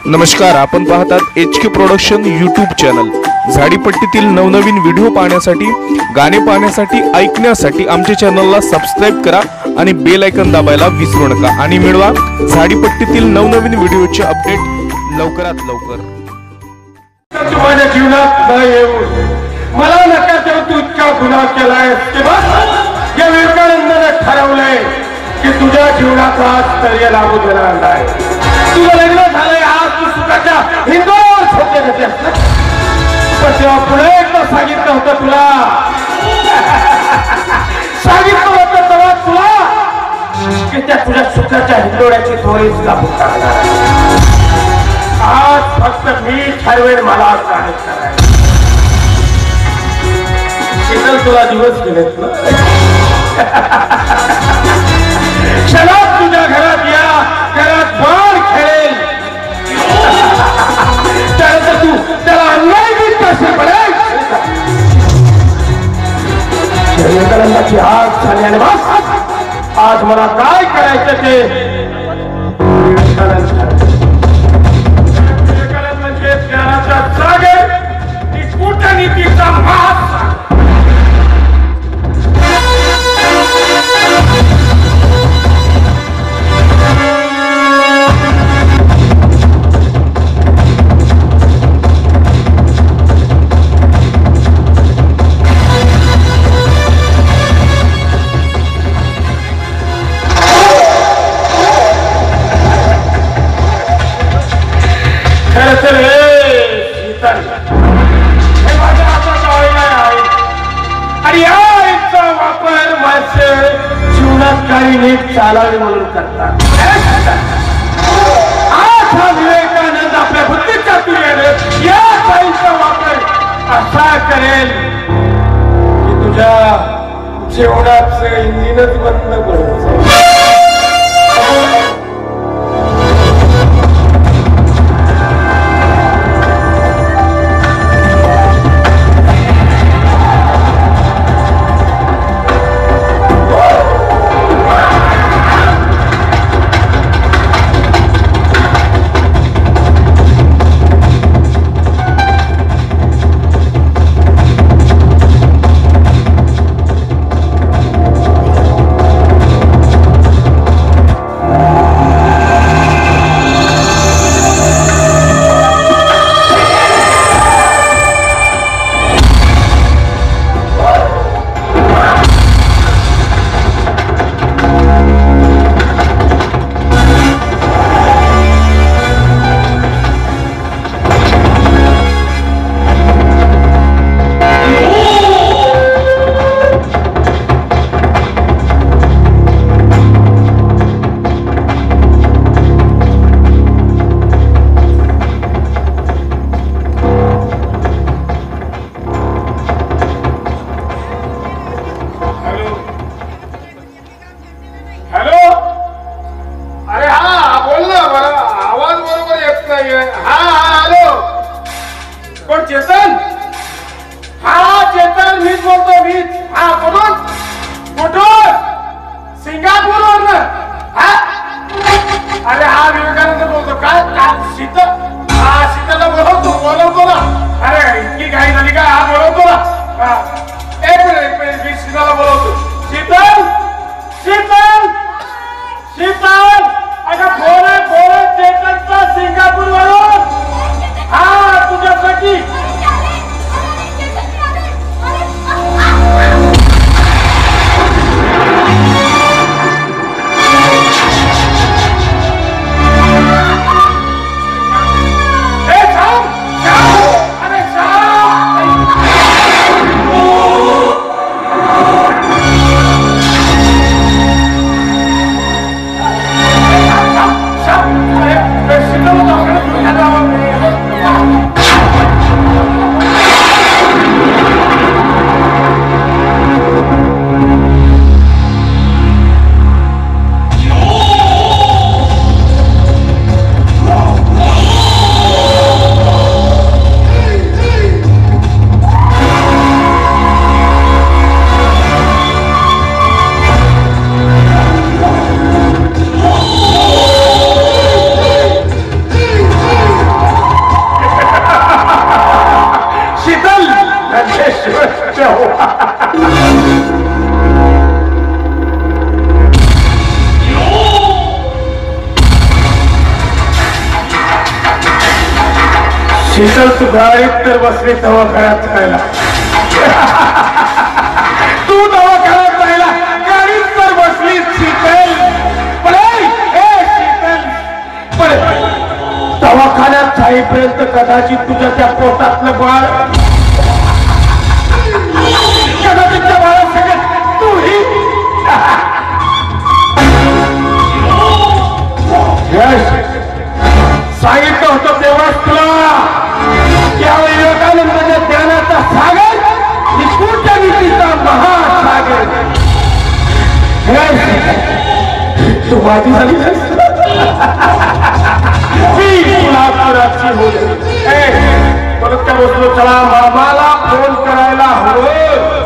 नमस्कार, आपण पाहतात HK प्रोडक्शन यूट्यूब चॅनल। झाडीपट्टीतील नवनवीन व्हिडिओ पाहण्यासाठी, गाणे पाहण्यासाठी, ऐकण्यासाठी आमच्या चॅनलला सबस्क्राइब करा आणि बेल आयकॉन दाबायला विसरू नका आणि मिळवा झाडीपट्टीतील नवनवीन व्हिडिओचे अपडेट लवकरात लवकर। माझ्या जीवनात न येऊन मला नका देऊ, तू इतका गुन्हा केलाय की बस या विवेकानंदाने ठरवलंय की तुझ्या जीवनात आज तर्य लागू देणार नाही। तुझं लग्न झालंय, आज तू सुखाच्या हिंदोळ्यावर छोटे घेते पण तेव्हा पुढे एकदा सांगितलं होतं तुला, सांगितलं होतं तेव्हा तुला की त्या तुझ्या सुखाच्या हिंदोळ्याची थोडीच कापून टाकणार। आज फक्त मी ठरवेन मला काय करायचं। शीतल तुला दिवस गेलेत ना, क्षणात तुझ्या घरात या, घरात बाळ खेळेल, त्यानंतर तू त्याला अन्याय बी कसे पडेल। विवेकानंदाची आज झाली आणि बस आज मला काय करायचं ते विवेकानंद म्हणजे ज्ञानाचा सागर, ती कूटनीतीचा महासागर। चालावे म्हणून करतात। आज हा विवेकानंद आपल्या बुद्धीच्या तुर्याने या साईचा वापर असा करेल की तुझ्या जेवणाचं इंजिनच बंद पडेल। शीतल तू गाडीत तर बसली दवाखान्यात जायला तू दवाखान्यात जायला गाडीत तर बसली शीतल शीतल दवाखान्यात जाईपर्यंत कदाचित तुझ्या त्या पोटातलं बाळ कदाचित त्या बाळासकट तूही सांगितलं होतं तेव्हाच तुला त्या विवेकानंदाच्या ज्ञानाचा सागर निष्ठूच्या नीतीचा महासागर तू माझी झाली मी तुला पुराची होईल परत त्या बसलो चला मामाला फोन करायला हवं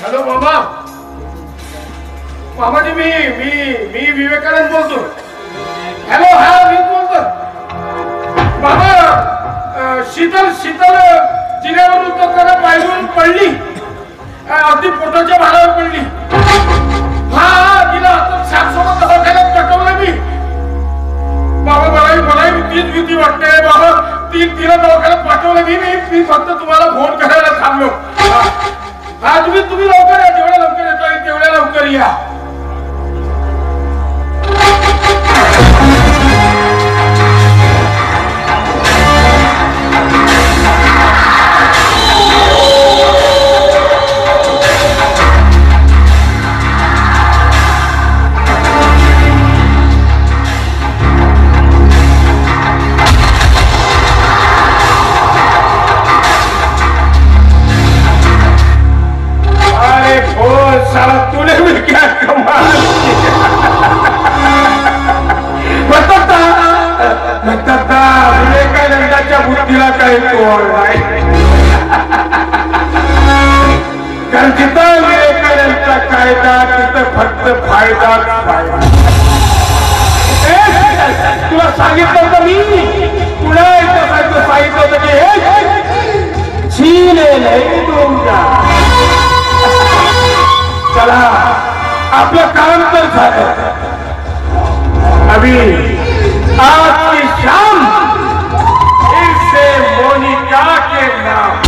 हॅलो मामा मामाजी मी विवेकानंद बोलतो हॅलो हा मी बोलतो मामा शीतल जिन्यावरून तो त्याला पायरून पडली अगदी पोटाच्या भारावर पडली हा तिला सापसोबत दवाखान्यात पाठवलं मी बाबा मलाही तीच भीती वाटते बाबा तिला दवाखान्यात पाठवलं मी फक्त तुम्हाला फोन करायला थांबलो हा तुम्ही लवकर या जेवढ्या लवकर येता येईल तेवढ्या लवकर या विवेकानंदाच्या बुद्धीला काही तोड नाही कारण जिथं विवेकानंदचा कायदा तिथं फक्त फायदाच फायदा तुला सांगितलं होतं मी पुन्हा एकदा सांगितलं होतं की छीने नाही दूंगा चला आपलं काम तर झालं अभी आज की शाम फिर से मोनिका के नाम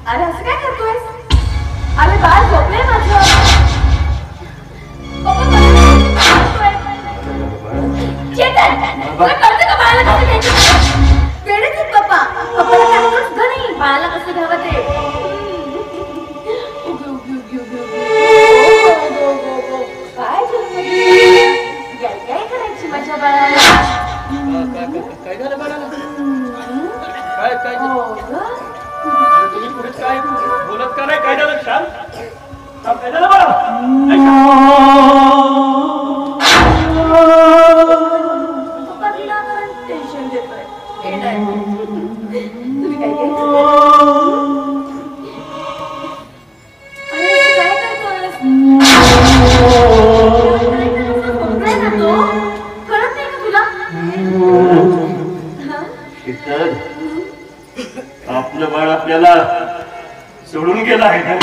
अरे असं काय करतोयस अरे बाळ झोपलंय माझं कळतं का बाळाला कसं घ्यायचं वेळेच पप्पा पप्पाला काय सुद्धा नाही बाळाला कसं घ्यावं ते काय करायची माझ्या बाळाला काय झालं बाळाला काय तुम्ही पुढे काय बोलत का नाही काय झालं शांत काय झालं बाळा पप्पा तिला टेन्शन देतोय तुम्ही काय आपलं बाळ आपल्याला सोडून गेला आहे